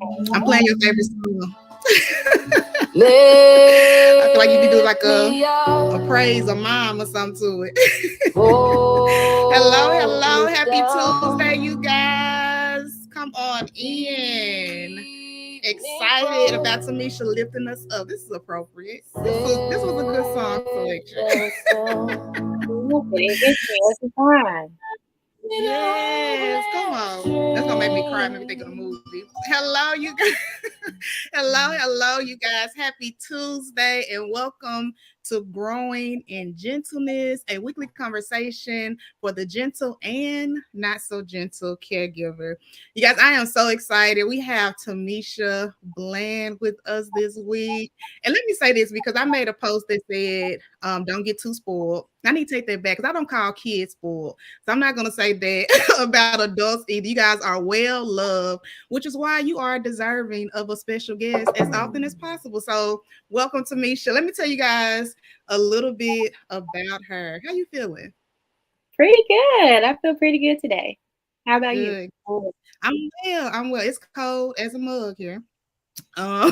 I'm playing your favorite song. I feel like you need to do like a praise, a mom or something to it. Hello. Happy Tuesday, you guys. Come on in. Excited about Tamesha lifting us up. This is appropriate. This was a good song selection. Yes, come on. That's gonna make me cry. Make me think of the movie. Hello, you guys. hello, you guys. Happy Tuesday and welcome to Growing in Gentleness, a weekly conversation for the gentle and not so gentle caregiver. You guys, I am so excited. We have Tamesha Bland with us this week. And let me say this because I made a post that said, don't get too spoiled. I need to take that back because I don't call kids spoiled. So I'm not going to say that about adults either. You guys are well loved, which is why you are deserving of a special guest as often as possible. So welcome to Tamesha. Let me tell you guys a little bit about her. How you feeling? Pretty good. I feel pretty good today. How about you? Good. I'm well. It's cold as a mug here. Um,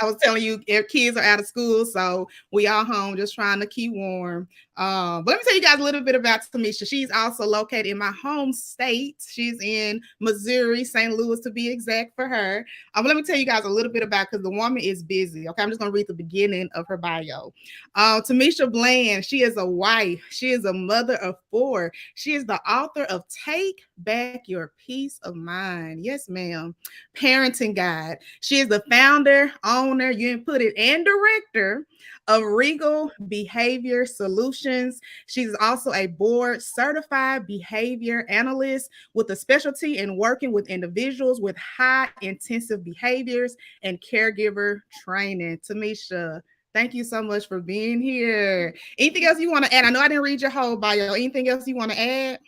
I was telling you, kids are out of school, so we all home just trying to keep warm. But let me tell you guys a little bit about Tamesha. She's also located in my home state. She's in Missouri, St. Louis to be exact for her. But let me tell you guys a little bit about because the woman is busy. Okay, I'm just gonna read the beginning of her bio. Tamesha Bland. She is a wife. She is a mother of 4. She is the author of Take Back Your Peace of Mind. Yes, ma'am. Parenting Guide. She is the founder, owner, you can put it, and director of Regal Behavior Solutions. She's also a board certified behavior analyst with a specialty in working with individuals with high intensive behaviors and caregiver training. Tamesha, thank you so much for being here. Anything else you want to add? I know I didn't read your whole bio. Anything else you want to add?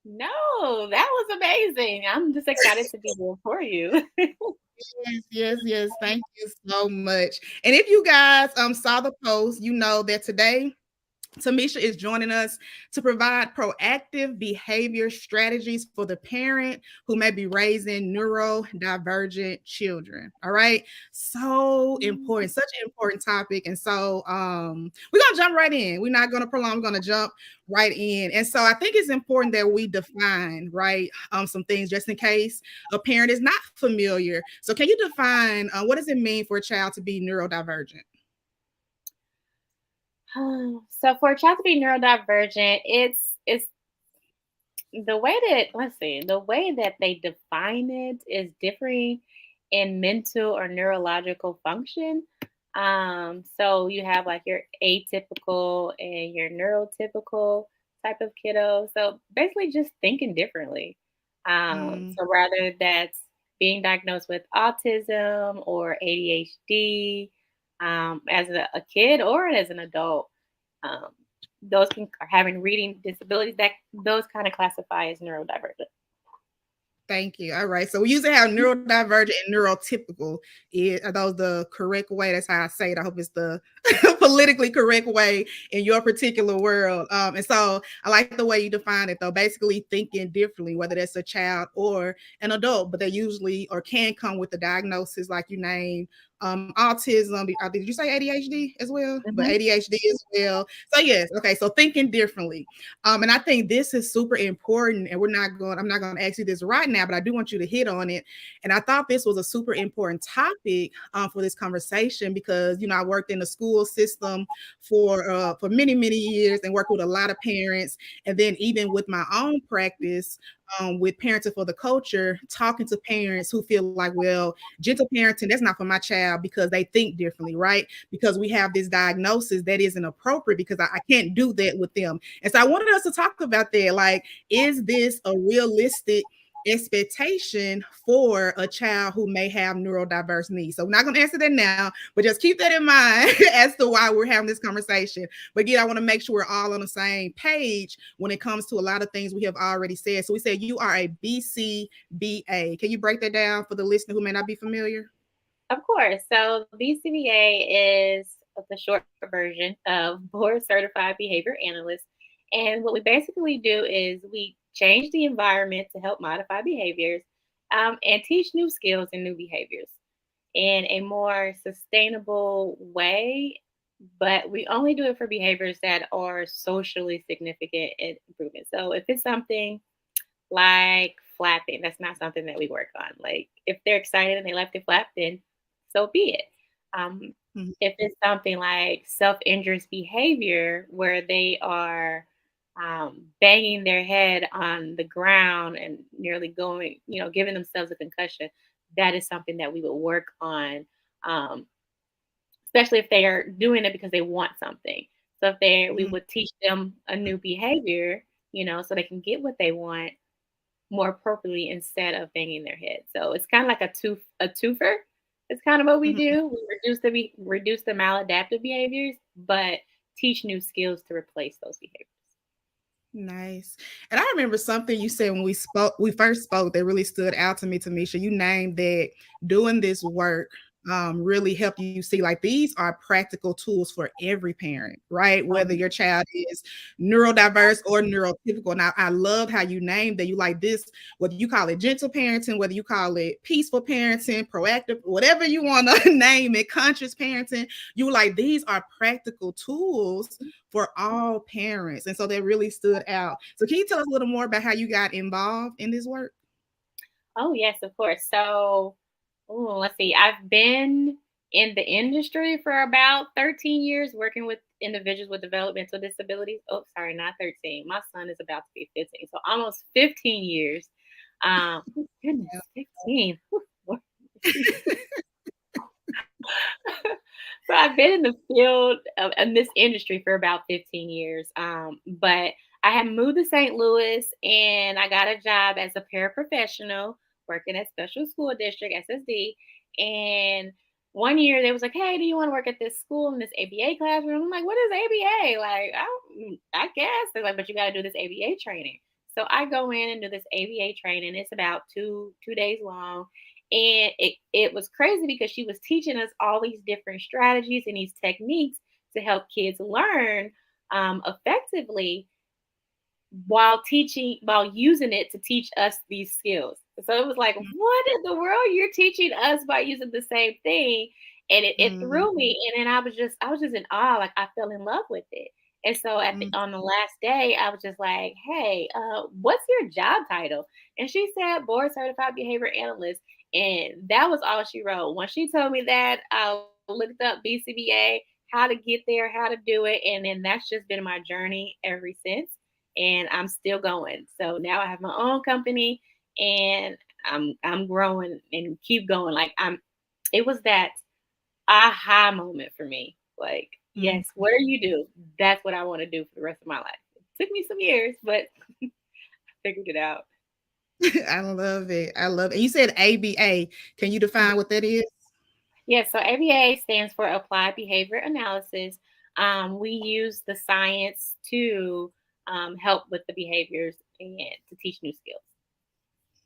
No, that was amazing. I'm just excited to be here for you. Yes. Thank you so much. And if you guys saw the post, you know that today Tamesha is joining us to provide proactive behavior strategies for the parent who may be raising neurodivergent children. All right. So important, such an important topic. And so we're gonna jump right in. We're not gonna prolong, we're gonna jump right in. And so I think it's important that we define, right, some things just in case a parent is not familiar. So can you define what does it mean for a child to be neurodivergent? So for a child to be neurodivergent, it's the way that the way that they define it is differing in mental or neurological function. So you have like your atypical and your neurotypical type of kiddo. So basically just thinking differently. So rather that's being diagnosed with autism or ADHD as a kid or as an adult. Um, those can are having reading disabilities that those kind of classify as neurodivergent. Thank you. All right. So we usually have neurodivergent and neurotypical. Are those the correct way? That's how I say it. I hope it's the politically correct way in your particular world. And so I like the way you define it, though. Basically thinking differently, whether that's a child or an adult, but they usually or can come with the diagnosis like you named. Autism. Did you say ADHD as well? But Mm-hmm. ADHD as well. So yes, okay. So thinking differently. And I think this is super important. And I'm not going to ask you this right now, but I do want you to hit on it. And I thought this was a super important topic for this conversation because, I worked in the school system for many years and worked with a lot of parents. And then even with my own practice, with parenting for the culture, talking to parents who feel like, well, gentle parenting, that's not for my child because they think differently, right? Because we have this diagnosis that isn't appropriate because I can't do that with them. And so I wanted us to talk about that. Like, is this a realistic expectation for a child who may have neurodiverse needs? So we're not going to answer that now, but just keep that in mind as to why we're having this conversation. But again, I want to make sure we're all on the same page when it comes to a lot of things we have already said. So we said you are a BCBA. Can you break that down for the listener who may not be familiar? Of course. So BCBA is the short version of Board Certified Behavior Analyst. And what we basically do is we change the environment to help modify behaviors. and teach new skills and new behaviors in a more sustainable way. But we only do it for behaviors that are socially significant and improvement. So if it's something like flapping, that's not something that we work on. Like if they're excited and they left it flap, then so be it. Um, Mhm. if it's something like self-injurious behavior where they are banging their head on the ground and nearly going, giving themselves a concussion, that is something that we would work on, um, especially if they are doing it because they want something. So if we Mhm. would teach them a new behavior, so they can get what they want more appropriately instead of banging their head. So it's kind of like a twofer. It's kind of what we Mhm. do. We reduce the maladaptive behaviors, but teach new skills to replace those behaviors. Nice. And I remember something you said when we first spoke that really stood out to me, Tamesha. You named that doing this work really helped you see like these are practical tools for every parent, right? Whether Um, your child is neurodiverse or neurotypical. Now, I love how you named that. You like this, whether you call it gentle parenting, whether you call it peaceful parenting, proactive, whatever you want to name it, conscious parenting. You like these are practical tools for all parents. And so that really stood out. So can you tell us a little more about how you got involved in this work? oh yes, of course. So, let's see. I've been in the industry for about 13 years, working with individuals with developmental disabilities. Oh, sorry, not 13. My son is about to be 15, so almost 15 years. Oh, goodness, 15. Lord mercy. So I've been in the field of in this industry for about 15 years. But I had moved to St. Louis and I got a job as a paraprofessional working at Special School District SSD. And one year they was like, "Hey, do you want to work at this school in this ABA classroom?" I'm like, "What is ABA?" Like, I guess they're like, "But you got to do this ABA training." So I go in and do this ABA training. It's about two days long, and it was crazy because she was teaching us all these different strategies and these techniques to help kids learn effectively while using it to teach us these skills. So it was like, what in the world you're teaching us by using the same thing? And it Mm-hmm. threw me. And then I was just in awe. Like I fell in love with it. And so on the last day, I was just like, "Hey, what's your job title?" And she said, "Board Certified Behavior Analyst." And that was all she wrote. When she told me that, I looked up BCBA, how to get there, how to do it, and then that's just been my journey ever since, and I'm still going. So now I have my own company and I'm growing and keep going. Like it was that aha moment for me. Like, Mm-hmm. yes, what do you do? That's what I want to do for the rest of my life. It took me some years, but I figured it out. I love it. I love it. You said ABA. Can you define what that is? Yeah, so ABA stands for Applied Behavior Analysis. We use the science to help with the behaviors and to teach new skills.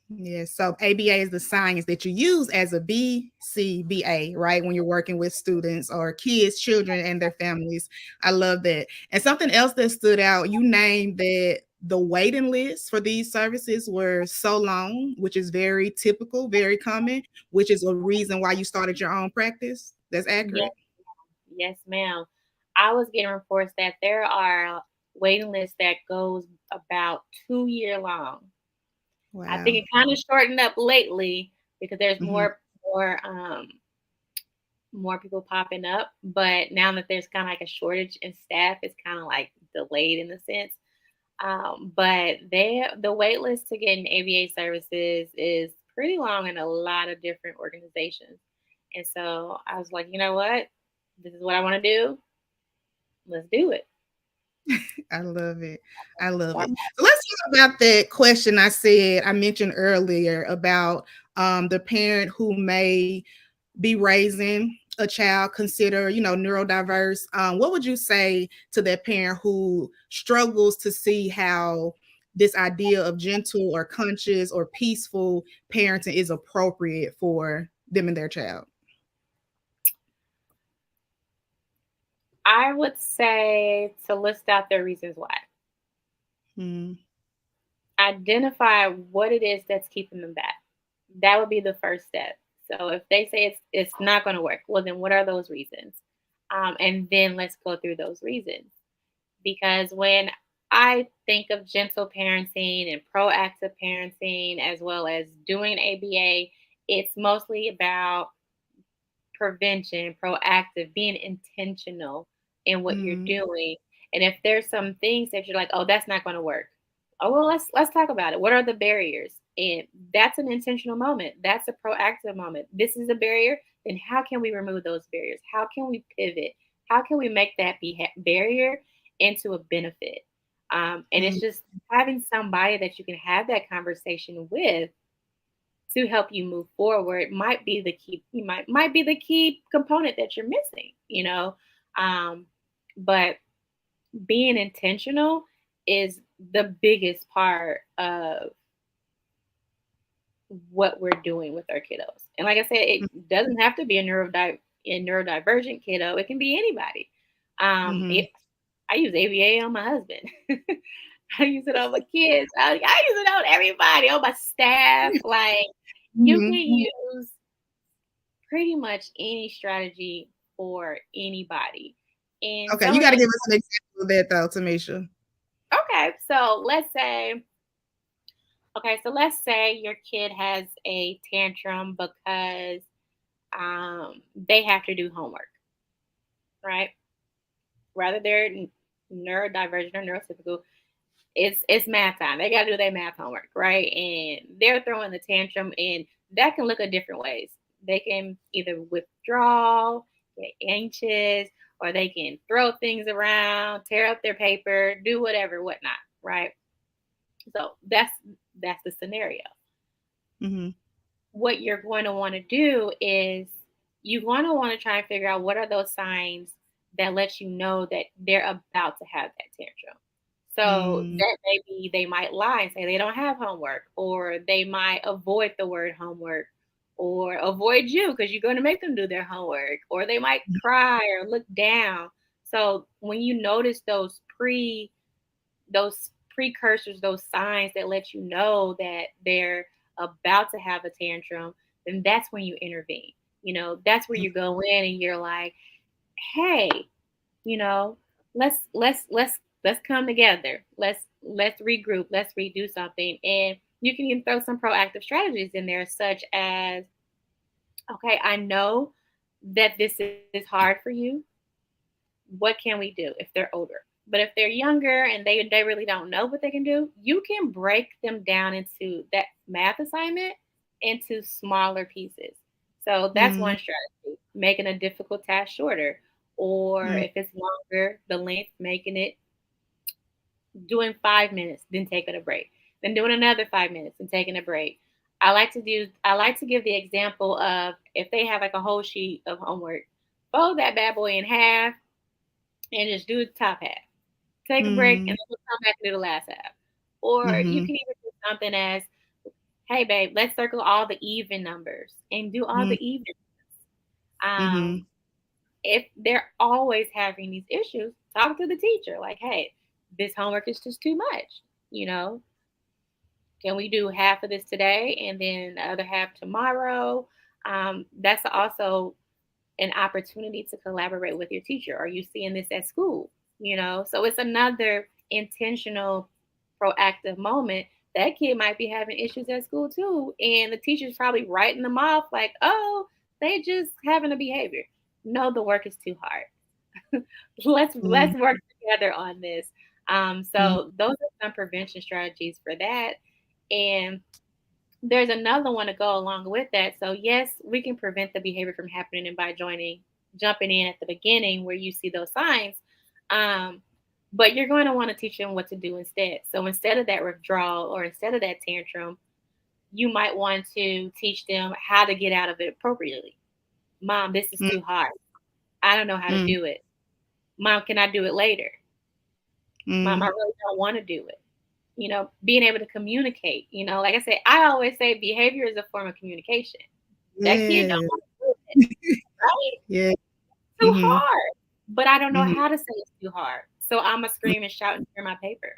Yeah, so ABA is the science that you use as a BCBA, right? When you're working with students or kids, children, and their families. I love that. And something else that stood out, you named that the waiting lists for these services were so long, which is very typical, very common, which is a reason why you started your own practice. That's Yes, accurate. yes, ma'am. I was getting reports that there are waiting lists that goes about 2 year long. I think Wow. it kind of shortened up lately because there's Hmm. more people popping up. But now that there's kind of like a shortage in staff, it's kind of like delayed in a sense. But the wait list to get an ABA services is pretty long in a lot of different organizations. And so I was like, you know what? This is what I want to do. Let's do it. I love it. I love So it. So let's talk about that question I mentioned earlier about the parent who may be raising a child consider neurodiverse. What would you say to that parent who struggles to see how this idea of gentle or conscious or peaceful parenting is appropriate for them and their child? I would say to list out their reasons why. Mm, Identify what it is that's keeping them back. That would be the first step. So if they say it's not going to work, well then what are those reasons? And then let's go through those reasons. Because when I think of gentle parenting and proactive parenting, as well as doing ABA, it's mostly about prevention, proactive, being intentional in what you're Mm, doing. And if there's some things that you're like, oh, that's not going to work. Oh well, let's talk about it. What are the barriers? And that's an intentional moment. That's a proactive moment. This is a barrier. Then how can we remove those barriers? How can we pivot? How can we make that barrier into a benefit? And it's mm, just having somebody that you can have that conversation with to help you move forward might be the key. You might be the key component that you're missing. Um, but being intentional is the biggest part of what we're doing with our kiddos. And like I said, it doesn't have to be a neurodivergent kiddo. It can be anybody. mhm, I use ABA on my husband. I use it on my kids. I use it on everybody, on my staff. Like you can mhm. use pretty much any strategy for anybody. And Okay, some you of got to them, give us an example of that though, Tamisha. okay, so let's say your kid has a tantrum because they have to do homework, right? Rather they're neurodivergent or neurotypical, it's math time. They got to do their math homework, right? And they're throwing the tantrum, and that can look at different ways. They can either withdraw, get anxious, or they can throw things around, tear up their paper, do whatever, whatnot, right? So that's the scenario. Mhm, What you're going to want to do is you want to want to try and figure out what are those signs that let you know that they're about to have that tantrum. So mm, that maybe they might lie and say they don't have homework, or they might avoid the word homework, or avoid you because you're going to make them do their homework, or they might cry or look down. So when you notice those precursors, those signs that let you know that they're about to have a tantrum, then that's when you intervene. That's where mm, you go in and you're like, hey, you know, let's come together. Let's regroup. Let's redo something. And you can even throw some proactive strategies in there, such as, okay, I know that this is hard for you. What can we do if they're older? But if they're younger and they really don't know what they can do, you can break them down into that math assignment into smaller pieces. So that's mm, one strategy, making a difficult task shorter. Or mm, if it's longer, the length, making it doing 5 minutes, then taking a break, then doing another 5 minutes and taking a break. I like to give the example of if they have like a whole sheet of homework, fold that bad boy in half and just do the top half. Take a break and mm, then we'll come back and do the last half. Or you mhm, can even do something as, hey babe, let's circle all the even numbers and do all mm, the even. Um, mhm, if they're always having these issues, talk to the teacher. Like, hey, this homework is just too much. You know, can we do half of this today and then the other half tomorrow? That's also an opportunity to collaborate with your teacher. Are you seeing this at school? So it's another intentional, proactive moment. That kid might be having issues at school too, and the teacher's probably writing them off like, oh, they just having a behavior. No, the work is too hard. Let's mm, work together on this. mm, So those are some prevention strategies for that. And there's another one to go along with that. So yes, we can prevent the behavior from happening and by jumping in at the beginning where you see those signs. Um, but you're going to want to teach them what to do instead. So instead of that withdrawal or instead of that tantrum, you might want to teach them how to get out of it appropriately. Mom, this is mm, too hard. I don't know how to mm, do it. Mom, can I do it later? Mom, I mm. really don't want to do it. Being able to communicate. Like I said, I always say behavior is a form of communication. That kid don't Yeah, want to do it, right? yeah, Too mhm, hard. But I don't know mhm, how to say it's too hard. So I'ma scream and shout and tear my paper.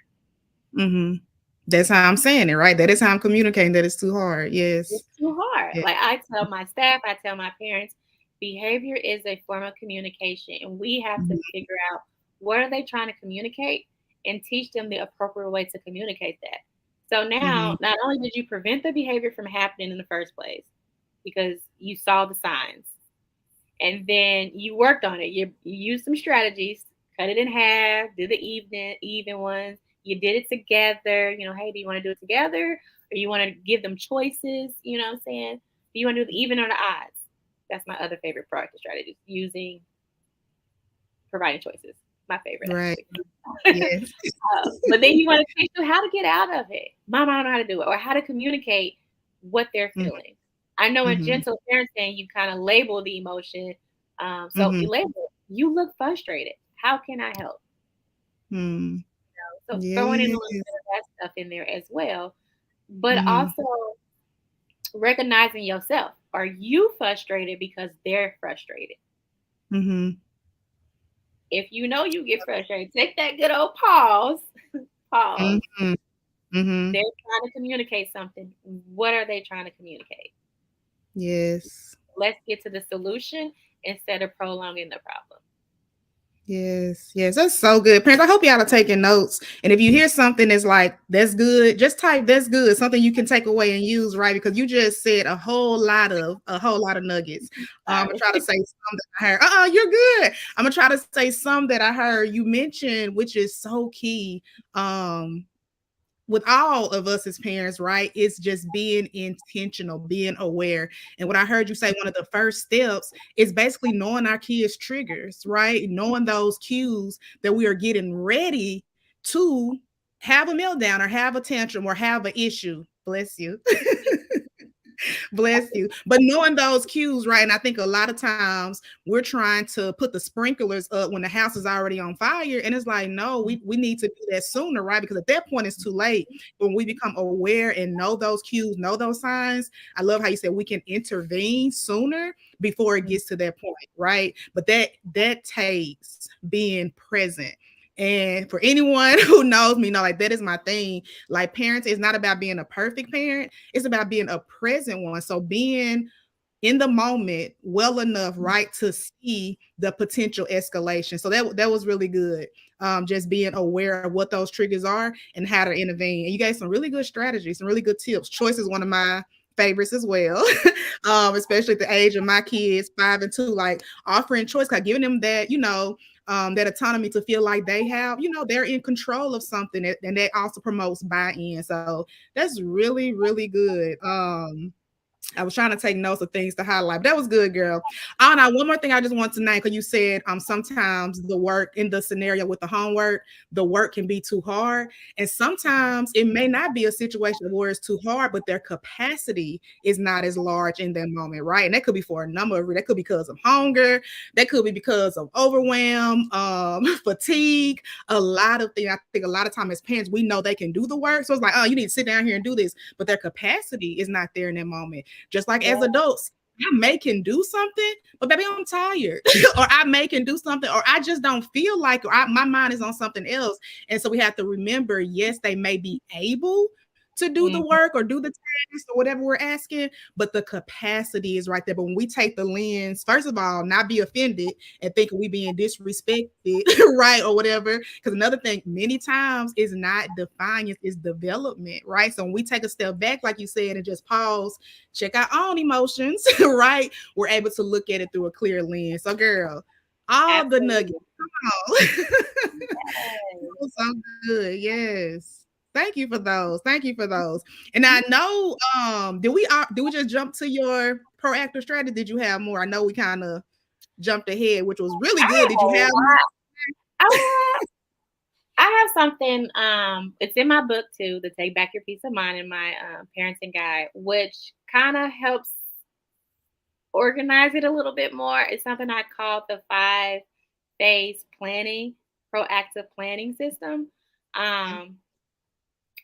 mhm. That's how I'm saying it, right? That is how I'm communicating that it's too hard. Yes. It's too hard. Yeah. Like I tell my staff, I tell my parents, behavior is a form of communication, and we have to Mhm. figure out what are they trying to communicate and teach them the appropriate way to communicate that. So now, Mhm. not only did you prevent the behavior from happening in the first place because you saw the signs, and then you worked on it. You used some strategies, cut it in half, do the even ones. You did it together. You know, hey, do you want to do it together, or you want to give them choices? You know what I'm saying? Do you want to do the even or the odds? That's my other favorite proactive strategy, using providing choices. My favorite Right. actually. Yes. But then you want to teach them how to get out of it. Mom, I don't know how to do it, or how to communicate what they're Mhm. feeling. I know in Mhm. gentle parenting, you kind of label the emotion. So Mhm. you label it. You look frustrated. How can I help? Mm. So throwing in a little Yes. bit of that stuff in there as well, but Mhm. also recognizing yourself. Are you frustrated because they're frustrated? Mhm. If you know you get frustrated, take that good old pause. Pause. Mhm. Mhm. They're trying to communicate something. What are they trying to communicate? Yes. Let's get to the solution instead of prolonging the problem. Yes, yes, that's so good. Parents, I hope y'all are taking notes. And if you hear something that's like, that's good, just type that's good, something you can take away and use, right? Because you just said a whole lot of nuggets. I'm gonna Sorry. try to say some that I heard. You're good. I'm gonna try to say some that I heard you mentioned, which is so key. Um, with all of us as parents, right? It's just being intentional, being aware. And what I heard you say, one of the first steps is basically knowing our kids' triggers, right? Knowing those cues that we are getting ready to have a meltdown or have a tantrum or have an issue. Bless you. Bless you. But knowing those cues, right? And I think a lot of times we're trying to put the sprinklers up when the house is already on fire. And it's like, no, we need to do that sooner, right? Because at that point it's too late. But when we become aware and know those cues, know those signs, I love how you said we can intervene sooner before it gets to that point, right? But that takes being present. And for anyone who knows me, know like that is my thing. Like parents is not about being a perfect parent, it's about being a present one. So being in the moment well enough, right, to see the potential escalation. So that was really good. Just being aware of what those triggers are and how to intervene. And you gave some really good strategies, some really good tips. Choice is one of my favorites as well. Especially at the age of my kids, 5 and 2, like offering choice, like giving them that, that autonomy to feel like they have, they're in control of something, and that also promotes buy-in. So that's really, really good. I was trying to take notes of things to highlight. But that was good, girl. Oh, now one more thing I just want to name, because you said sometimes the work in the scenario with the homework, the work can be too hard. And sometimes it may not be a situation where it's too hard, but their capacity is not as large in that moment, right? And that could be for a number of reasons. That could be because of hunger, that could be because of overwhelm, fatigue, a lot of things. I think a lot of time as parents, we know they can do the work. So it's like, oh, you need to sit down here and do this, but their capacity is not there in that moment. Just like Yeah. as adults, I may can do something, but baby, I'm tired. Or I may can do something, or I just don't feel like, my mind is on something else. And so we have to remember, yes, they may be able to do the Mhm. work or do the task or whatever we're asking, but the capacity is right there. But when we take the lens, first of all, not be offended and thinking we being disrespected, right, or whatever. Because another thing, many times is not defiance, is development, right? So when we take a step back, like you said, and just pause, check our own emotions, right? We're able to look at it through a clear lens. So, girl, all the nuggets. Absolutely. So good. Yes. Thank you for those. Thank you for those. And I know, did we just jump to your proactive strategy? Did you have more? I know we kind of jumped ahead, which was really I good. have Did a you have more? lot. I I have something. It's in my book too, the Take Back Your Peace of Mind, in my parenting guide, which kind of helps organize it a little bit more. It's something I call the 5 phase planning, proactive planning system, um,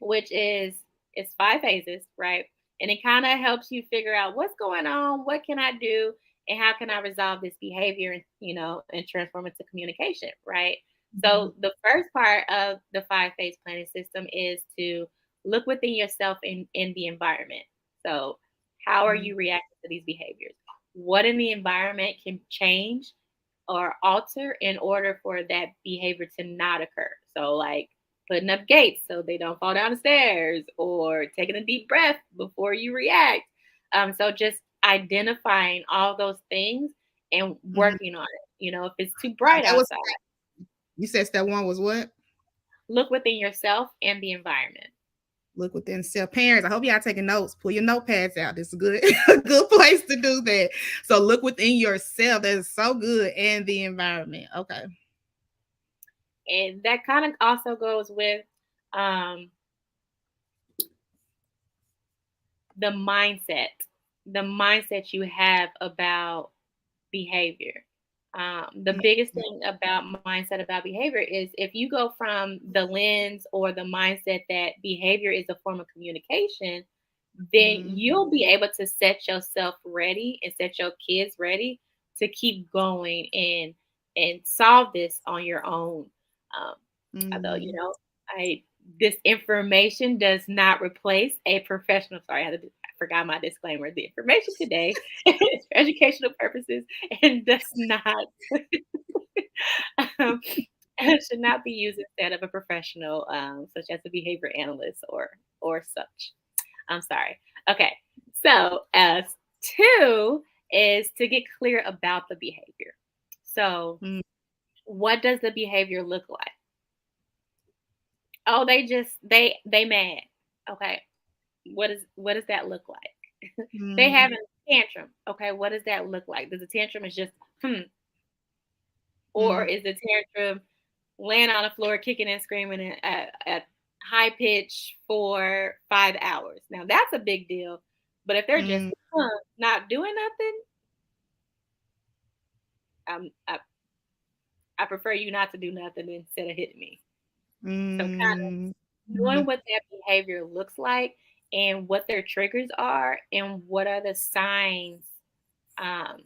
which is it's 5 phases, right? And it kind of helps you figure out what's going on, what can I do, and how can I resolve this behavior, and and transform it to communication, right? So Mhm. the first part of the 5 phase planning system is to Look within yourself in the environment. So, how are Mhm. you reacting to these behaviors? What in the environment can change or alter in order for that behavior to not occur? So, like putting up gates so they don't fall down the stairs, or taking a deep breath before you react. So, just identifying all those things and Mhm. working on it. If it's too So bright that was outside, you said step one was what? look within yourself and the environment. Look within self. Parents, I hope y'all taking notes. Pull your notepads out. This is a good a good place to do that. So look within yourself. That is so good. And the environment. Okay. And that kind of also goes with um, the mindset you have about behavior. The biggest thing about mindset about behavior is if you go from the lens or the mindset that behavior is a form of communication, then Mhm. you'll be able to set yourself ready and set your kids ready to keep going and solve this on your own. Um, Although Mhm. I this information does not replace a professional. Sorry, I forgot my disclaimer. The information today is for educational purposes and does not um, should not be used instead of a professional, such as a behavior analyst or such. I'm sorry. Okay. So, two is to get clear about the behavior. So, Mhm. what does the behavior look like? Oh, they mad. Okay. What does that look like? They Mhm. having a tantrum. Okay, what does that look like? Does the tantrum is just or Mhm. is the tantrum laying on the floor, kicking and screaming at high pitch for 5 hours? Now that's a big deal. But if they're just Mhm. not doing nothing, I prefer you not to do nothing instead of hitting me. So kind of Mhm. knowing what that behavior looks like and what their triggers are and what are um,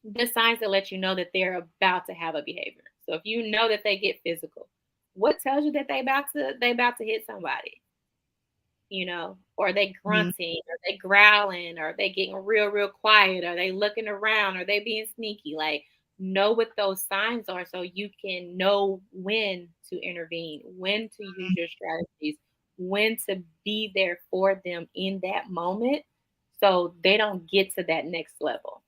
the signs that let you know that they're about to have a behavior. So if you know that they get physical, what tells you that they about to hit somebody? Or they Mhm. grunting, or they growling, or they getting real quiet, or they looking around, or they being sneaky. Like, know what those signs are so you can know when to intervene, when to use your strategies, when to be there for them in that moment so they don't get to that next level.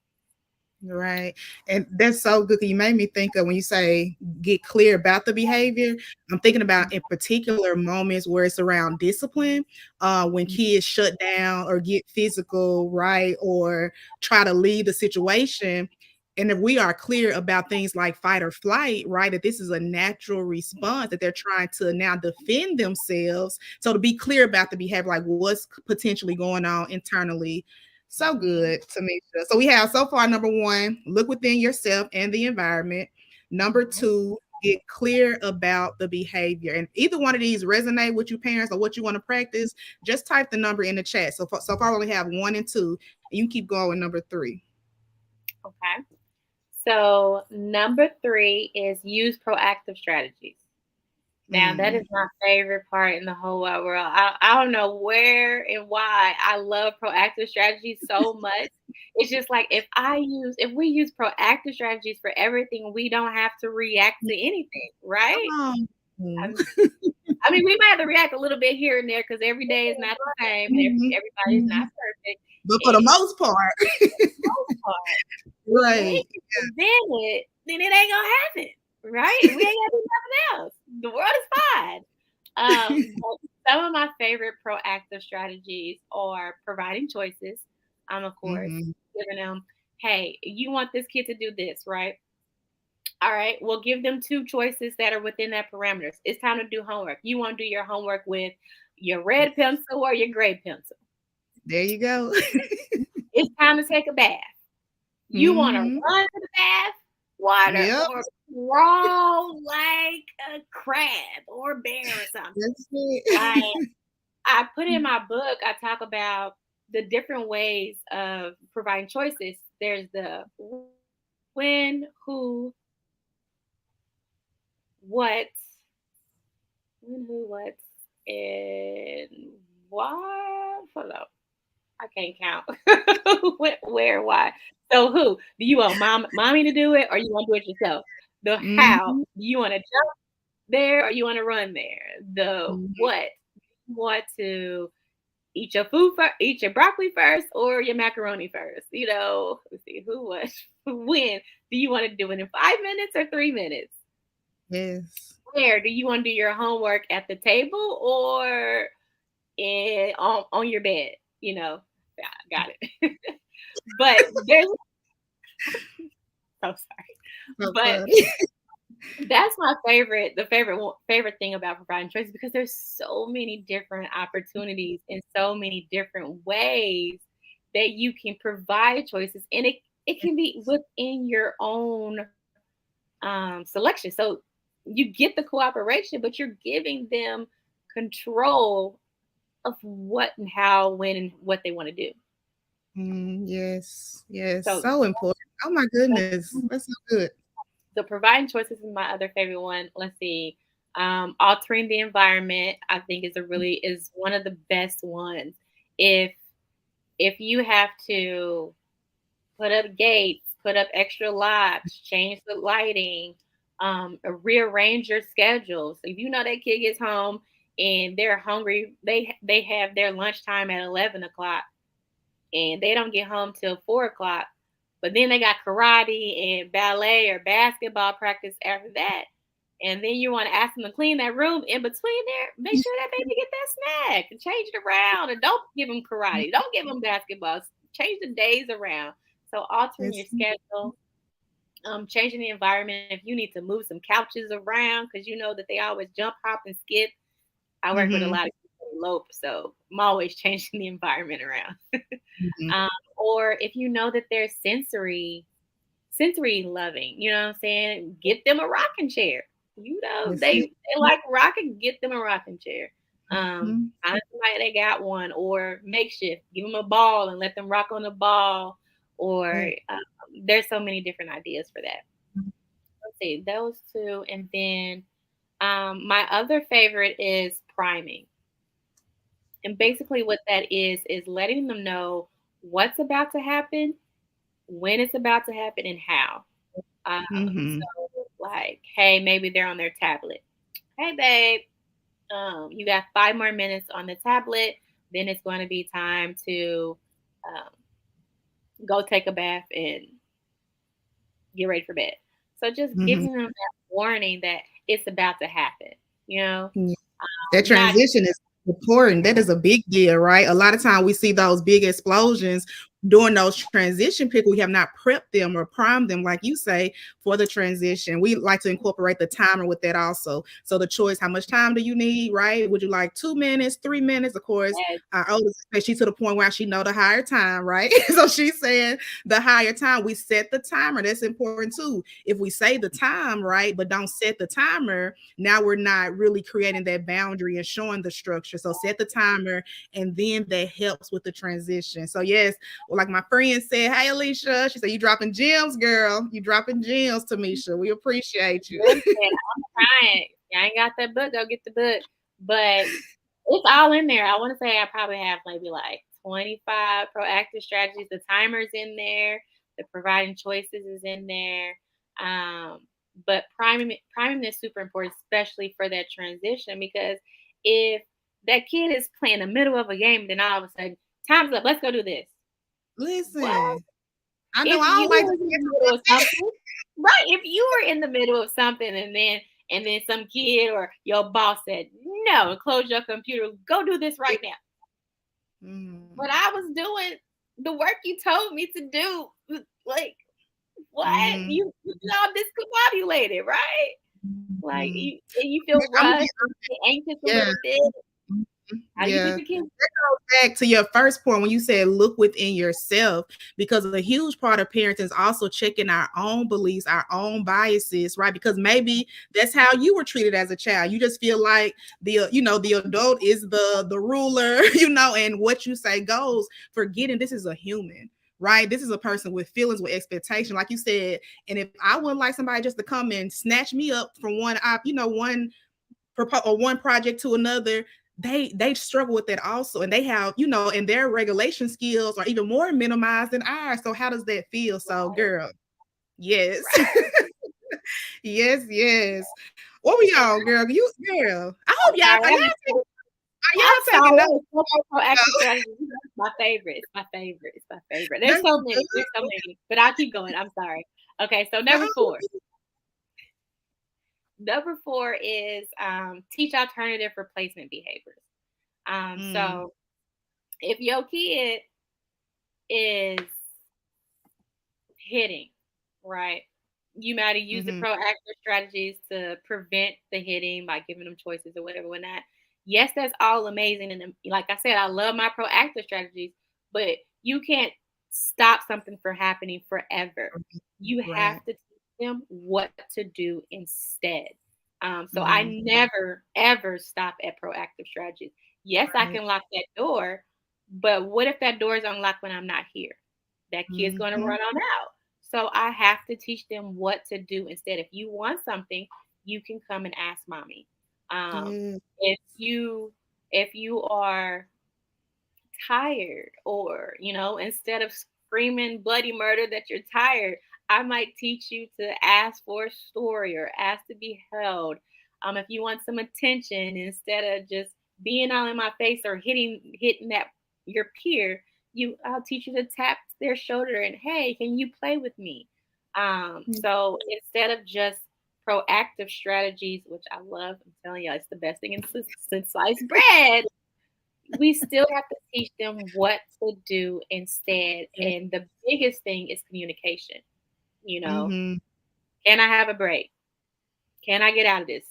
Right. And that's so good. You made me think of when you say get clear about the behavior. I'm thinking about in particular moments where it's around discipline, when kids shut down or get physical, right? Or try to leave the situation. And if we are clear about things like fight or flight, right, that this is a natural response, that they're trying to now defend themselves. So to be clear about the behavior, like what's potentially going on internally. So Mhm. good, Tamesha. So we have so far number one, look within yourself and the environment. Number Mhm. two, get clear about the behavior. And either one of these resonate with you parents or what you want to practice, just type the number in the chat. So far we only have one and two, and you can keep going with number three. Okay. So, number three is use proactive strategies. Now, that Mm, is my favorite part in the whole wide world. I don't know where and why I love proactive strategies so much. It's just like if we use proactive strategies for everything, we don't have to react to anything, right? come I on. mean, we might have to react a little bit here and there because every day is not the same and Mhm, everybody's not mhm. perfect. But for the And most part, for the most part, if we right. ain't prevent it, then it ain't gonna happen, right? We ain't gotta do nothing else. The world is fine. But some of my favorite proactive strategies are providing choices. Of course, Mhm, giving them, hey, you want this kid to do this, right? All right, we'll give them two choices that are within that parameters. It's time to do homework. You want to do your homework with your red pencil or your gray pencil? there you go. It's time to take a bath. You want to Mhm. run to the bath water Yep, or crawl like a crab or bear or something. that's Like it. I put in my book, I talk about the different ways of providing choices. There's the when, who, what, when, who, what, and why? Hold up. I can't count. Where, why? So who? Do you want mommy to do it or you want to do it yourself? The how? Mhm. Do you want to jump there or you want to run there? The Mhm. what? You want to eat your food first, eat your broccoli first or your macaroni first? Let's see who what when. Do you want to do it in 5 minutes or 3 minutes? Yes. Where do you want to do your homework at the table or on your bed? Yeah, got it. But there's so sorry. So But funny. that's my favorite, the favorite thing about providing choices because there's so many different opportunities and so many different ways that you can provide choices, and it can be within your own selection. So you get the cooperation, but you're giving them control of what and how, when, and what they want to do. Yes. Yes. So So important. Oh my goodness. That's so good. So providing choices is my other favorite one. Let's see. Altering the environment, I think is one of the best ones. If if you have to put up gates, put up extra locks, change the lighting, rearrange your schedule. So if you know that kid gets home and they're hungry, they have their lunchtime at 11 o'clock and they don't get home till 4 o'clock. But then they got karate and ballet or basketball practice after that. And then you want to ask them to clean that room in between there. Make sure that baby get that snack and change it around. And don't give them karate. Don't give them basketball. Change the days around. So altering your Yes. schedule, changing the environment. If you need to move some couches around because you know that they always jump, hop, and skip. I work with a Mhm. lot of people who elope, so I'm always changing the environment around. Mhm. Or if you know that they're sensory loving, you know what I'm saying? Get them a rocking chair. That's it. They like rocking, get them a rocking chair. Mhm. Find somebody they got one or makeshift. Give them a ball and let them rock on the ball. Or Yeah. there's so many different ideas for that. Let's see those two, and then my other favorite is priming. And basically, what that is letting them know what's about to happen, when it's about to happen, and how. Mhm. So, like, hey, maybe they're on their tablet. Hey, babe, you got 5 more minutes on the tablet. Then it's going to be time to um, go take a bath and get ready for bed. So, just Mhm. giving them that warning that it's about to happen. You know, Yeah. That not transition is important. That is a big deal, right? A lot of time we see those big explosions during those transition periods. We have not prepped them or primed them, like you say, for the transition. We like to incorporate the timer with that also. So the choice, how much time do you need, right? Would you like 2 minutes, 3 minutes? Of course, that. our oldest, she's to the point where she know the higher time, right? So she's saying the higher time. We set the timer. That's important too. If we say the time, right, but don't set the timer, now we're not really creating that boundary and showing the structure. So set the timer, and then that helps with the transition. So yes, well, like my friend said, hey Alicia, she said, you dropping gems, girl. You dropping gems, Tamesha. We appreciate you. Listen, I'm trying. I ain't got that book. Go get the book. But it's all in there. I want to say I probably have maybe like 25 proactive strategies. The timer's in there. The providing choices is in there. But priming is super important, especially for that transition, because if that kid is playing the middle of a game, then all of a sudden, time's up. Let's go do this. Well, Listen, I know if I don't you like to were in the middle of something, right? If you were in the middle of something and then some kid or your boss said no, close your computer, go do this right now. mm, But I was doing the work you told me to do. Like what? mm, You all discombobulated, right? Like mm. you feel I'm rushed, you get anxious a yeah. little bit. Mhm. How do you Yeah. keep your kids? That goes back to your first point when you said look within yourself, because a huge part of parenting is also checking our own beliefs, our own biases, right? Because maybe that's how you were treated as a child. You just feel like the adult is the ruler, and what you say goes, forgetting this is a human. Right, this is a person with feelings, with expectation, like you said. And if I wouldn't like somebody just to come and snatch me up from one project to another, they struggle with that also, and they have, and their regulation skills are even more minimized than ours. So how does that feel? So Right, girl, yes. right. Yes, yes. What we And on, girl? Girl. I hope I'm y'all sorry, are I'm y'all, are I'm y'all taking sorry. notes? It's so many proactive No, strategies. It's my favorite. It's my favorite. It's my favorite. There's that's so good. many. There's so many. But I'll keep going. I'm sorry. Okay, so No. number 4. Number 4 is teach alternative replacement behaviors. Mm, So if your kid is hitting, right? You might have used the mhm, proactive strategies to prevent the hitting by giving them choices or whatever. When that, yes, that's all amazing. And like I said, I love my proactive strategies, but you can't stop something from happening forever. You have right. to teach them what to do instead. So I Mhm, never, ever stop at proactive strategies. Yes, I right. can lock that door, but what if that door is unlocked when I'm not here? That kid's going to Mhm, run on out. So I have to teach them what to do instead. If you want something, you can come and ask mommy. Um, yes. if you are tired, or instead of screaming bloody murder that you're tired, I might teach you to ask for a story or ask to be held. If you want some attention, instead of just being all in my face or hitting that your peer, I'll teach you to tap their shoulder and, hey, can you play with me? Mm, So instead of just proactive strategies, which I love, I'm telling you, it's the best thing since sliced bread, we still have to teach them what to do instead. yeah. And the biggest thing is communication. You know, Mhm, can I have a break? Can I get out of this?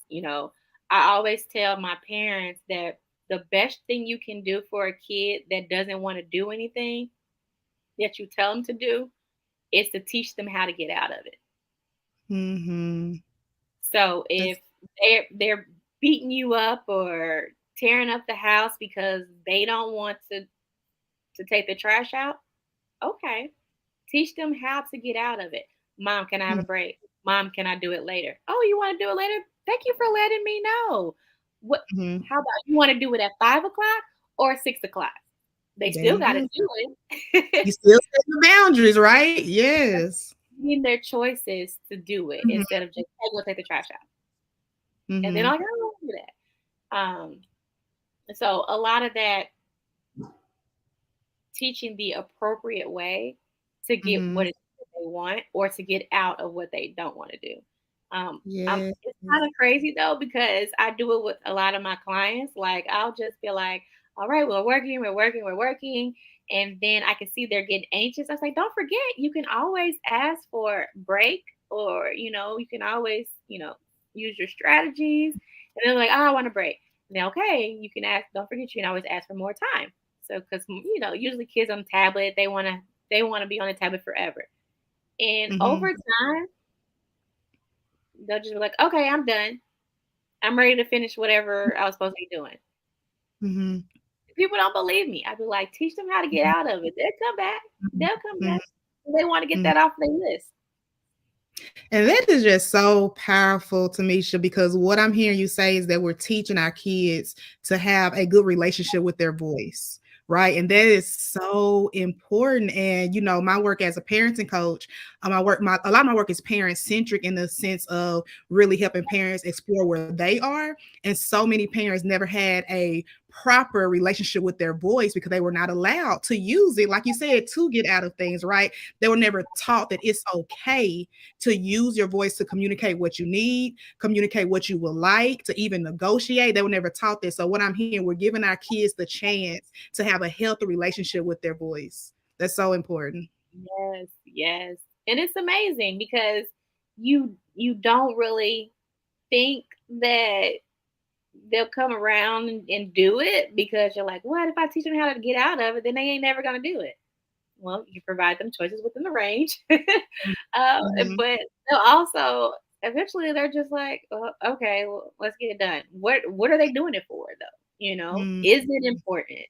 I always tell my parents that the best thing you can do for a kid that doesn't want to do anything that you tell them to do is to teach them how to get out of it. mhm. So if That's they're beating you up or tearing up the house because they don't want to take the trash out, okay. Teach them how to get out of it. Mom, can I have a mm, break? Mom, can I do it later? Oh, you want to do it later? Thank you for letting me know. What? mhm. How about you want to do it at 5 o'clock or 6 o'clock? They There still you got to go. do it. You still set the boundaries, right? Yes. Giving their choices to do it Mhm, instead of just, hey, go take the trash out. And then mhm, I'll go do that. So a lot of that teaching the appropriate way to get what mhm. it is that they want or to get out of what they don't want to do. Um, Yes. it's kind of crazy though because I do it with a lot of my clients. Like I'll just feel like, all right, we're working, and then I can see they're getting anxious. I was like, don't forget, you can always ask for break, or you can always use your strategies. And they're like, oh, I want a break. Now, okay, you can ask. Don't forget, you can always ask for more time. So, because usually kids on tablet, they want to be on the tablet forever. And over Mhm, time, they'll just be like, okay, I'm done. I'm ready to finish whatever I was supposed to be doing. mhm, People don't believe me. I'd be like, teach them how to get mhm, out of it. They'll come back. mhm, They'll come mhm, back. They want to get mhm. that off their list. And that is just so powerful, Tamesha, because what I'm hearing you say is that we're teaching our kids to have a good relationship with their voice, right? And that is so important. And my work as a parenting coach, a lot of my work is parent centric in the sense of really helping parents explore where they are. And so many parents never had a proper relationship with their voice because they were not allowed to use it, like you said, to get out of things, right? They were never taught that it's okay to use your voice to communicate what you need, communicate what you would like, to even negotiate. They were never taught this. So what I'm hearing, we're giving our kids the chance to have a healthy relationship with their voice. That's so important. Yes, yes. And it's amazing because you don't really think that they'll come around and do it because you're like, what if I teach them how to get out of it? Then they ain't never gonna do it. Well, you provide them choices within the range, Mhm, but they'll also eventually they're just like, okay, well, let's get it done. What are they doing it for though? mhm, Is it important?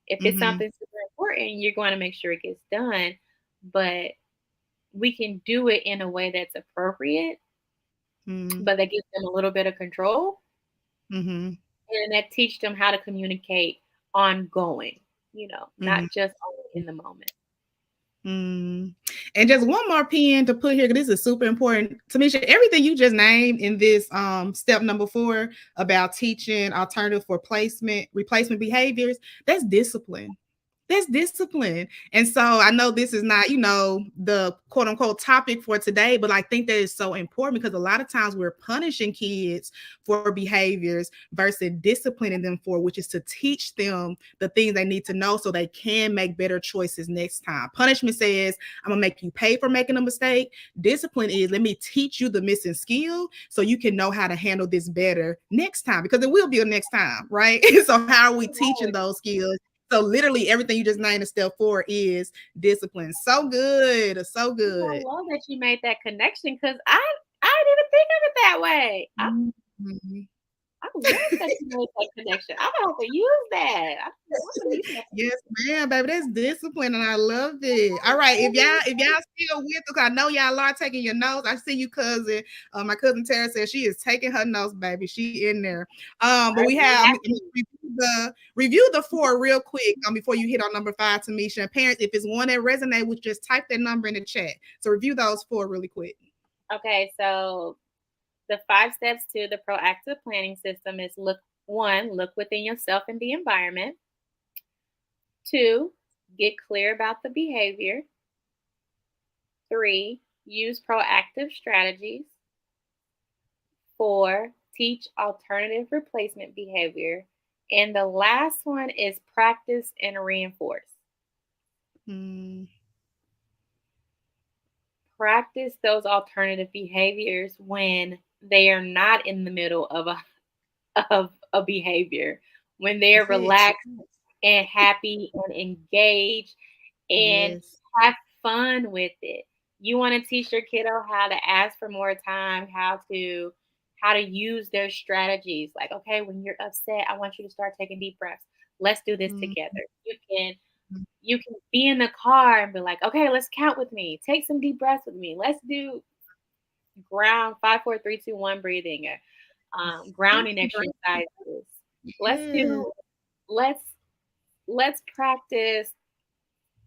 If it's mhm, something super important, you're going to make sure it gets done, but we can do it in a way that's appropriate, mhm, but that gives them a little bit of control. mhm. and that teach them how to communicate ongoing, not Mhm. just only in the moment. Mm. And just one more pen to put here, because this is super important. Tamesha, everything you just named in this step number 4 about teaching alternative for replacement behaviors, that's discipline. That's discipline. And so I know this is not, the quote unquote topic for today, but I think that is so important because a lot of times we're punishing kids for behaviors versus disciplining them for, which is to teach them the things they need to know so they can make better choices next time. Punishment says, I'm gonna make you pay for making a mistake. Discipline is, let me teach you the missing skill so you can know how to handle this better next time, because it will be a next time, right? So how are we teaching those skills? So literally everything you just named in step 4 is discipline. So good. So I good. love that you made that connection because I didn't even think of it that way. Mhm. I love that you made that connection. I'm gonna have to use that. I'm gonna use that. Yes, ma'am, baby. That's discipline, and I love it. All right, if y'all still with us, I know y'all are taking your notes. I see you, cousin. My cousin Tara says she is taking her notes, baby. She in there. But we You have have to. review the 4 real quick before you hit on number 5, Tamesha. And parents, if it's one that resonates with, just type that number in the chat. So review those 4 really quick. Okay, so the 5 steps to the proactive planning system is look within yourself and the environment. 2, get clear about the behavior. 3, use proactive strategies. 4, teach alternative replacement behavior. And the last one is practice and reinforce. Mm, Practice those alternative behaviors when they are not in the middle of a behavior, when they're yes, relaxed and happy and engaged and yes. have fun with it. You want to teach your kiddo how to ask for more time, how to use their strategies. Like, okay, when you're upset, I want you to start taking deep breaths. Let's do this Mm, together. You can be in the car and be like, okay, let's count with me. Take some deep breaths with me. Let's do ground 5, 4, 3, 2, 1 breathing, grounding exercises. Let's yes. do let's let's practice,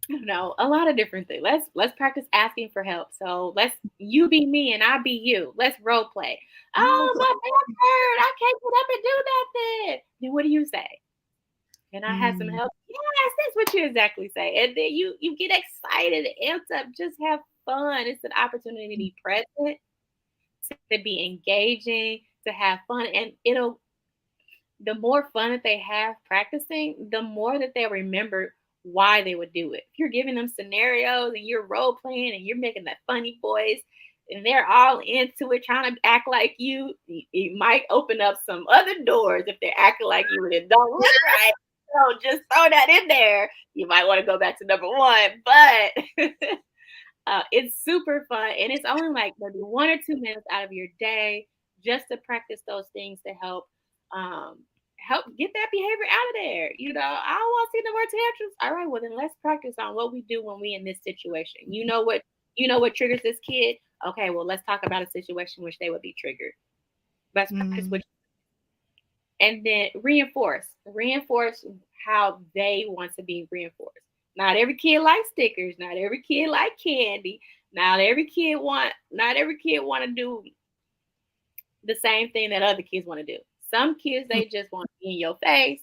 a lot of different things. Let's practice asking for help. So let's you be me and I be you. Let's role play. Oh, my back hurt. I can't get up and do nothing. Then what do you say? Can I have some Mm, help? Yes, that's what you exactly say. And then you get excited, amped up, just have fun. It's an opportunity to be present, to be engaging, to have fun. And the more fun that they have practicing, the more that they remember why they would do it. If you're giving them scenarios and you're role playing and you're making that funny voice and they're all into it, trying to act like you might open up some other doors if they're acting like you and it don't look right. So just throw that in there. You might want to go back to number 1, but it's super fun and it's only like maybe 1 or 2 minutes out of your day just to practice those things to um, help get that behavior out of there. I don't want to see no more tantrums. All right, well then let's practice on what we do when we in this situation. You know what triggers this kid. Okay, well let's talk about a situation which they would be triggered. Let's practice mm, what, and then reinforce how they want to be reinforced. Not every kid likes stickers. Not every kid like candy. Not every kid want to do the same thing that other kids want to do. Some kids mm, they just want to be in your face.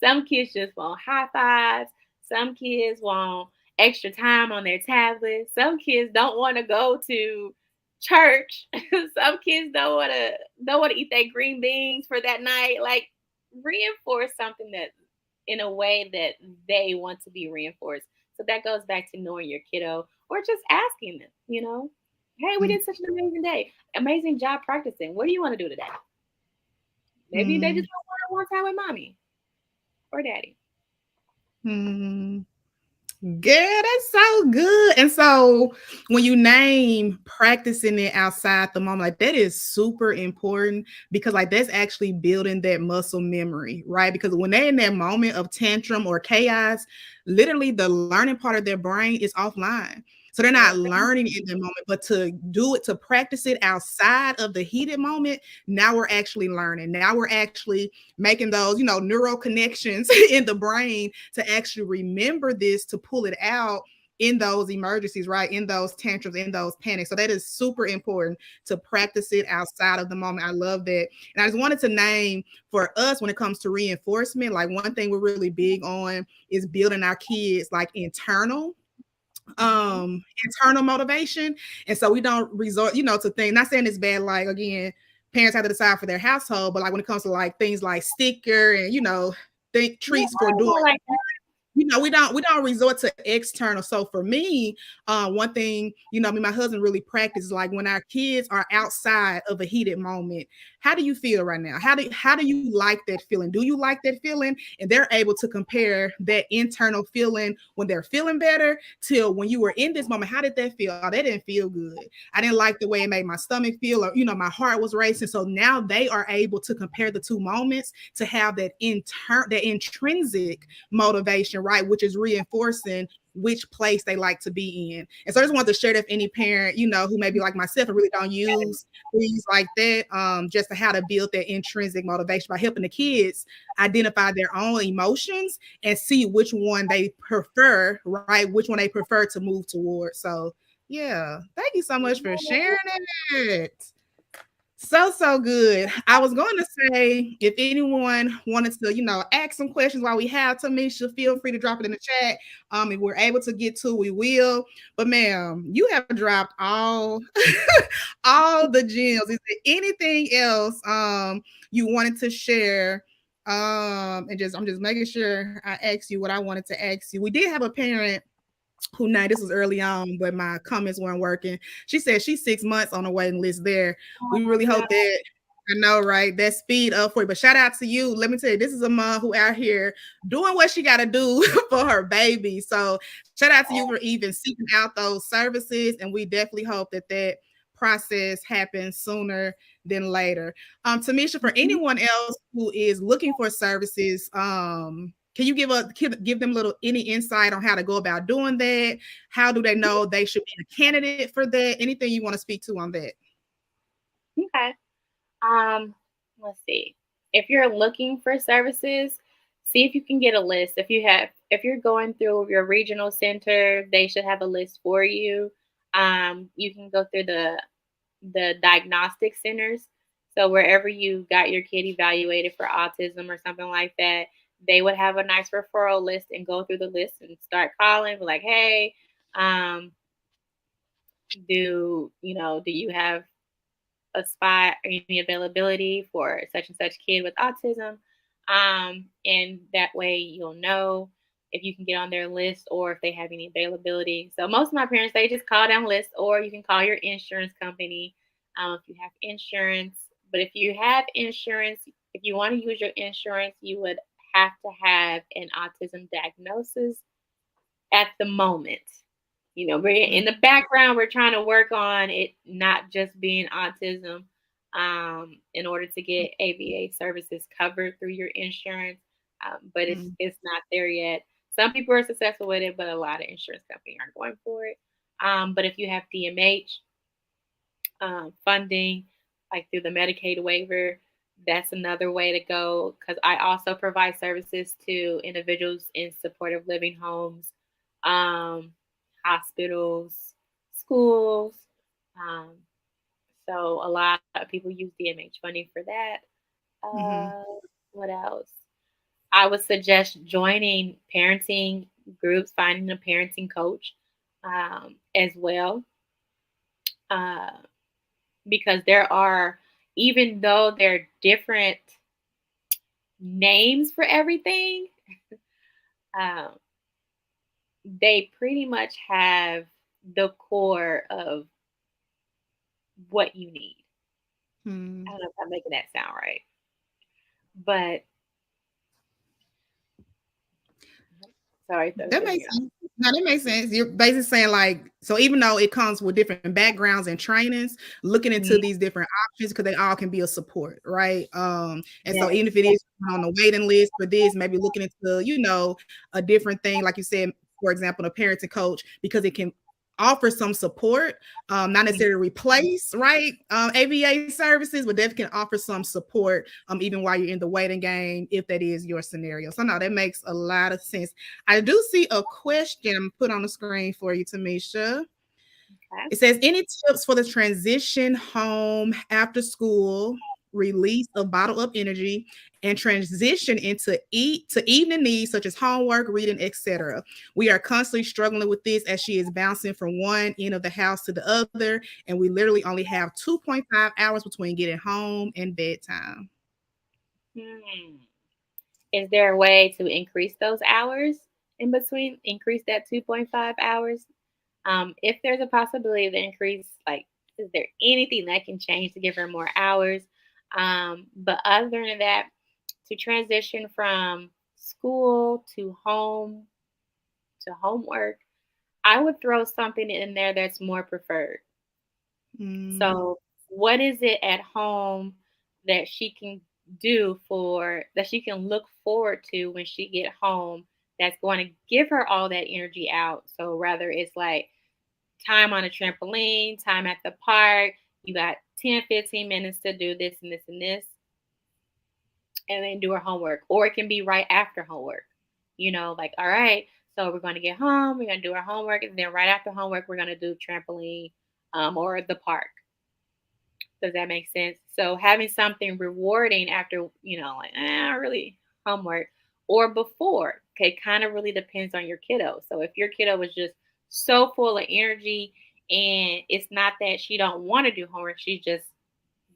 Some kids just want high fives. Some kids want extra time on their tablet. Some kids don't want to go to church. Some kids don't want to eat their green beans for that night. Like reinforce something that in a way that they want to be reinforced. So that goes back to knowing your kiddo or just asking them. Hey, we mm, did such an amazing day. Amazing job practicing. What do you want to do today? Maybe they mm, just want one time with mommy or daddy. mm. Girl, that's so good. And so when you name practicing it outside the moment, like that is super important because like that's actually building that muscle memory, right? Because when they're in that moment of tantrum or chaos, literally the learning part of their brain is offline. So they're not Okay. learning in the moment, but to do it, to practice it outside of the heated moment, now we're actually learning. Now we're actually making those, neural connections in the brain to actually remember this, to pull it out in those emergencies, right? In those tantrums, in those panics. So that is super important to practice it outside of the moment. I love that. And I just wanted to name for us when it comes to reinforcement, like one thing we're really big on is building our kids like Mhm. internal motivation. And so we don't resort, to things, not saying it's bad, like again, parents have to decide for their household, but like when it comes to like things like sticker and think Yeah, treats for doing, I like that. we don't resort to external. So for me, one thing, me and my husband really practice, like when our kids are outside of a heated moment, how do you feel right now? How do you like that feeling? Do you like that feeling? And they're able to compare that internal feeling when they're feeling better till when you were in this moment. How did that feel? Oh, that didn't feel good. I didn't like the way it made my stomach feel, or my heart was racing. So now they are able to compare the two moments to have that intrinsic motivation, right? Which is reinforcing which place they like to be in. And so I just wanted to share that if any parent, who maybe like myself and really don't use things like that, just to how to build that intrinsic motivation by helping the kids identify their own emotions and see which one they prefer, right? Which one they prefer to move towards. So yeah, thank you so much for sharing it. So good. I was going to say, if anyone wanted to, ask some questions while we have Tamesha, feel free to drop it in the chat. If we're able to get to, we will. But ma'am, you have dropped all all the gems. Is there anything else you wanted to share? And I'm just making sure I asked you what I wanted to ask you. We did have a parent who, now this was early on, but my comments weren't working. She said she's 6 months on the waiting list there. Oh We my really hope God. that, I know, right? That speed up for you. But shout out to you. Let me tell you, this is a mom who out here doing what she got to do for her baby. So shout out to you for even seeking out those services. And we definitely hope that that process happens sooner than later. Tamesha, for Mhm. anyone else who is looking for services, can you give them a little any insight on how to go about doing that? How do they know they should be a candidate for that? Anything you want to speak to on that? Okay. Um, let's see. If you're looking for services, see if you can get a list. If you're going through your regional center, they should have a list for you. You can go through the diagnostic centers. So wherever you got your kid evaluated for autism or something like that, they would have a nice referral list and go through the list and start calling, be like, hey, um, do you have a spot or any availability for such and such kid with autism. And that way you'll know if you can get on their list or if they have any availability. So most of my parents, they just call down lists, or you can call your insurance company if you have insurance. But if you have insurance, if you want to use your insurance, you would have to have an autism diagnosis at the moment. We're in the background, we're trying to work on it not just being autism, in order to get ABA services covered through your insurance. But Mm-hmm. it's not there yet. Some people are successful with it, but a lot of insurance companies aren't going for it. But if you have DMH funding, like through the Medicaid waiver, that's another way to go, because I also provide services to individuals in supportive living homes, um, hospitals, schools. Um, so a lot of people use DMH funding for that. Mm-hmm. What else? I would suggest joining parenting groups, finding a parenting coach as well. Uh, because there are, even though there are different names for everything, um, they pretty much have the core of what you need. Hmm. I don't know if I'm making that sound right, but sorry, so That threw me makes off. sense. No, that makes sense. You're basically saying like, so even though it comes with different backgrounds and trainings, looking into Mhm. these different options because they all can be a support, right? And so Yes. even if it is on the waiting list for this, maybe looking into, a different thing, like you said, for example, a parenting coach, because it can offer some support, not necessarily replace, right? ABA services, but definitely can offer some support, even while you're in the waiting game, if that is your scenario. So no, that makes a lot of sense. I do see a question I'm put on the screen for you, Tamesha. Okay. It says, any tips for the transition home after school, release of bottle up energy, and transition into evening needs such as homework, reading, etc. We are constantly struggling with this as she is bouncing from one end of the house to the other, and we literally only have 2.5 hours between getting home and bedtime. Hmm. Is there a way to increase those hours in between? Increase that 2.5 hours? If there's a possibility to increase, like, is there anything that can change to give her more hours? But other than that, to transition from school to home to homework, I would throw something in there that's more preferred. Mm, So, what is it at home that she can do for that she can look forward to when she get home that's going to give her all that energy out? So, rather it's like time on a trampoline, time at the park, you got 10, 15 minutes to do this and this and this, and then do her homework. Or it can be right after homework. Like, all right, so we're going to get home, we're going to do our homework, and then right after homework, we're going to do trampoline or the park. Does that make sense? So having something rewarding after, like, really homework or before, okay, kind of really depends on your kiddo. So if your kiddo was just so full of energy and it's not that she don't want to do homework, she's just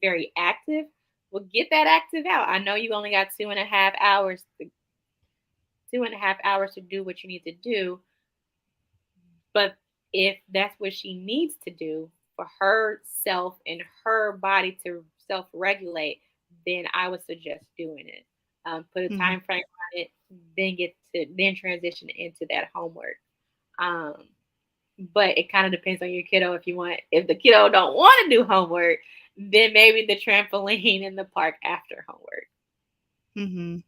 very active, well, get that active out. I know you only got 2.5 hours, 2.5 hours to do what you need to do, but if that's what she needs to do for herself and her body to self regulate, then I would suggest doing it. Put a mhm, time frame on it, then transition into that homework. Um, but it kind of depends on your kiddo. If the kiddo don't want to do homework, then maybe the trampoline in the park after homework. mhm.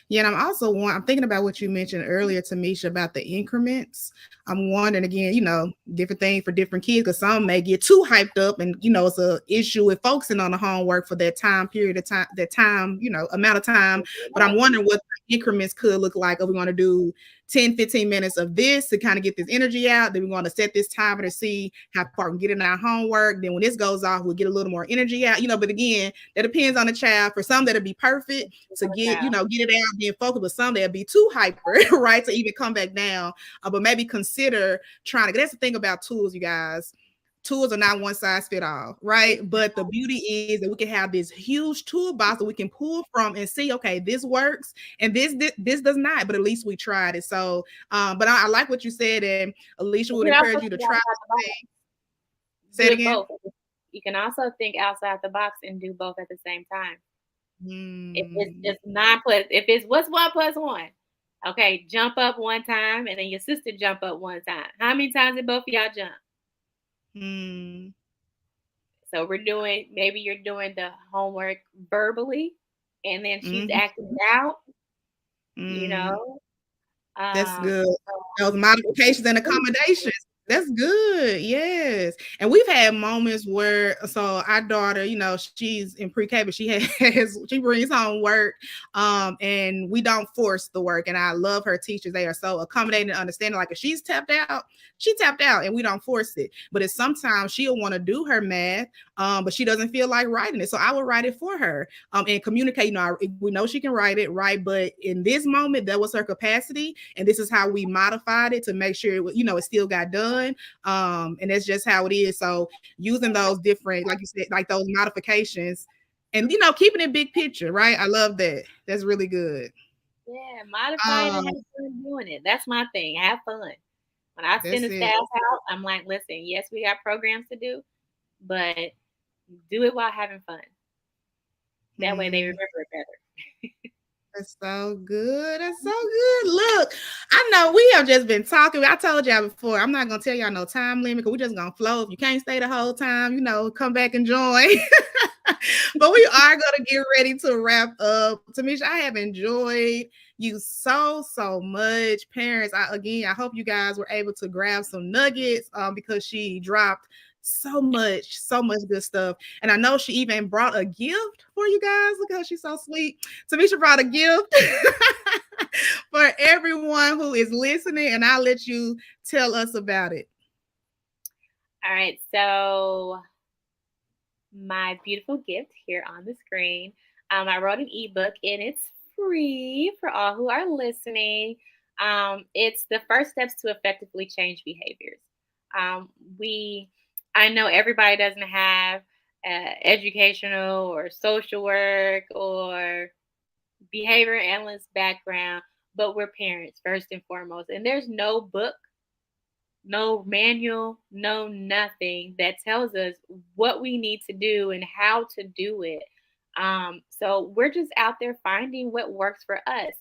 Yeah, and I'm thinking about what you mentioned earlier, Tamisha, about the increments. I'm wondering again, different things for different kids, because some may get too hyped up, and it's a issue with focusing on the homework for that time period of time, amount of time. But I'm wondering what the increments could look like. Are we going to do 10, 15 minutes of this to kind of get this energy out? Then we're going to set this timer to see how far we can get in our homework. Then when this goes off, we'll get a little more energy out. But again, that depends on the child. For some, that'll be perfect to get it out, being focused, but some they'll be too hyper, right, to even come back down. But maybe consider trying to. That's the thing about tools, you guys. Tools are not one size fit all, right? But the beauty is that we can have this huge toolbox that we can pull from and see, okay, this works and this does not, but at least we tried it. So, but I like what you said, and Alicia You would can encourage also you to think try outside the box. things. Say Do it it again. both. You can also think outside the box and do both at the same time. If it's Hmm. just 9 plus, if it's what's 1 plus 1, okay, jump up one time and then your sister jump up one time. How many times did both of y'all jump? Hmm. So maybe you're doing the homework verbally, and then she's Hmm. acting it out. You Hmm. know, That's um, good. so Those it's modifications and accommodations. That's good. Yes. And we've had moments where, so our daughter, she's in pre-K, but she brings home work. And we don't force the work. And I love her teachers. They are so accommodating and understanding. Like if she's tapped out, she tapped out and we don't force it. But it's sometimes she'll want to do her math, but she doesn't feel like writing it. So I will write it for her, and communicate. We know she can write it, right? But in this moment, that was her capacity. And this is how we modified it to make sure it still got done. And that's just how it is. So using those different, like you said, like those modifications, and keeping it big picture, right? I love that. That's really good. yeah, modify it and Um, have fun doing it. That's my thing. Have fun. When I send that's the it. staff out, I'm like, listen, yes, we got programs to do, but do it while having fun. That way they Mm, remember it better. That's so good. That's so good. Look, I know we have just been talking. I told y'all before, I'm not gonna tell y'all no time limit because we're just gonna flow. If you can't stay the whole time, come back and join. But we are gonna get ready to wrap up. Tamesha, I have enjoyed you so much. Parents, I hope you guys were able to grab some nuggets because she dropped so much good stuff. And I know she even brought a gift for you guys. Look how she's so sweet. Tamesha brought a gift for everyone who is listening, and I'll let you tell us about it. All right, so my beautiful gift here on the screen. I wrote an ebook and it's free for all who are listening. It's the first steps to effectively change behaviors. Um, we, I know everybody doesn't have educational or social work or behavior analyst background, but we're parents first and foremost. And there's no book, no manual, no nothing that tells us what we need to do and how to do it. So we're just out there finding what works for us.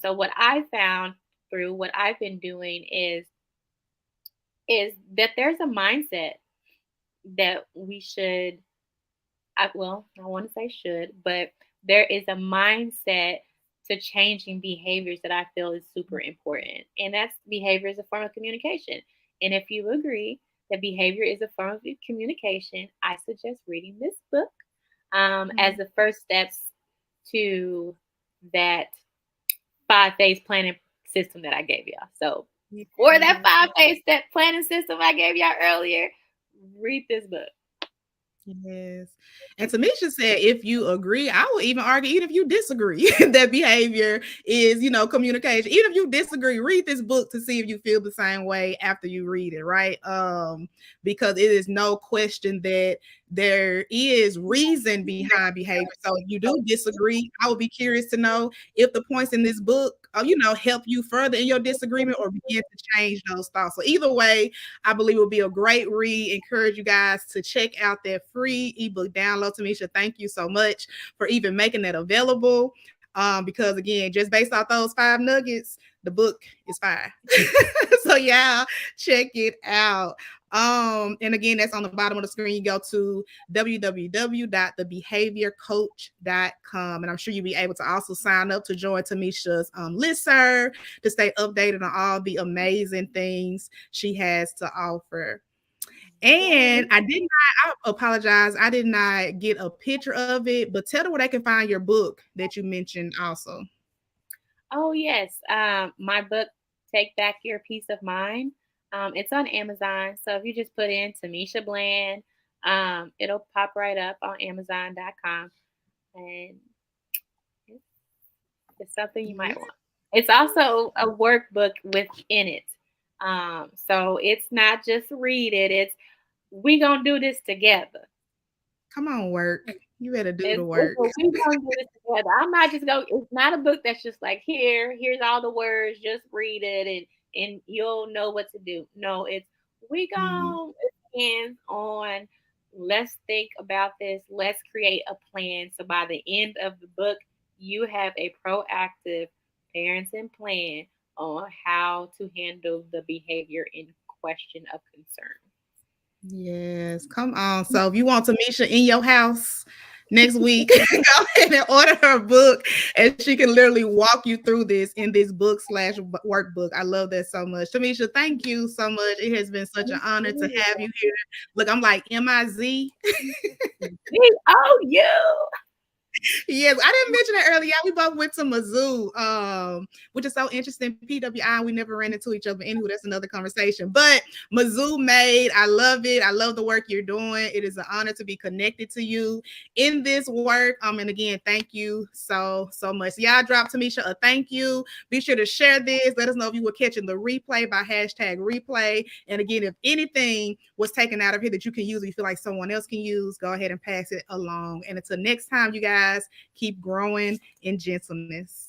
So what I found through what I've been doing is that there's a mindset that we should. I want to say should, but there is a mindset to changing behaviors that I feel is super important. And that's behavior is a form of communication. And if you agree that behavior is a form of communication, I suggest reading this book as the first steps to that 5-phase planning system that I gave y'all. So for that 5-phase step planning system I gave y'all earlier, read this book. Yes. And Tamesha said, if you agree, I would even argue, even if you disagree, that behavior is, communication. Even if you disagree, read this book to see if you feel the same way after you read it, right? Because it is no question that there is reason behind behavior. So if you do disagree, I would be curious to know if the points in this book, help you further in your disagreement or begin to change those thoughts. So either way, I believe it will be a great read. Encourage you guys to check out that free ebook download. Tamesha, thank you so much for even making that available. Because again, just based off those 5 nuggets, the book is fire. So yeah, check it out. And again, that's on the bottom of the screen. You go to www.thebehaviorcoach.com. And I'm sure you'll be able to also sign up to join Tamesha's listserv to stay updated on all the amazing things she has to offer. And I apologize, I did not get a picture of it, but tell them where they can find your book that you mentioned also. Oh, yes. My book, Take Back Your Peace of Mind. It's on Amazon. So if you just put in Tamesha Bland, it'll pop right up on Amazon.com. And it's something you might want. It's also a workbook within it. So it's not just read it. It's we gonna do this together. Come on, work. You better do the work. We gonna do this together. I'm not just going. It's not a book that's just like here's all the words. Just read it and you'll know what to do. No, it's we gonna hands on. Let's think about this. Let's create a plan. So by the end of the book, you have a proactive parenting plan on how to handle the behavior in question of concern. Yes, come on. So if you want Tamesha in your house next week, go ahead and order her book, and she can literally walk you through this in this book/workbook. I love that so much. Tamesha, thank you so much. It has been such an honor to have you here. Look, I'm like MIZ. Oh, you. Yes, I didn't mention that earlier. We both went to Mizzou, which is so interesting. PWI, we never ran into each other. Anyway, that's another conversation. But Mizzou made, I love it. I love the work you're doing. It is an honor to be connected to you in this work. And again, thank you so much. So y'all drop Tamesha a thank you. Be sure to share this. Let us know if you were catching the replay by #replay. And again, if anything was taken out of here that you can use, or you feel like someone else can use, go ahead and pass it along. And until next time, you guys, keep growing in gentleness.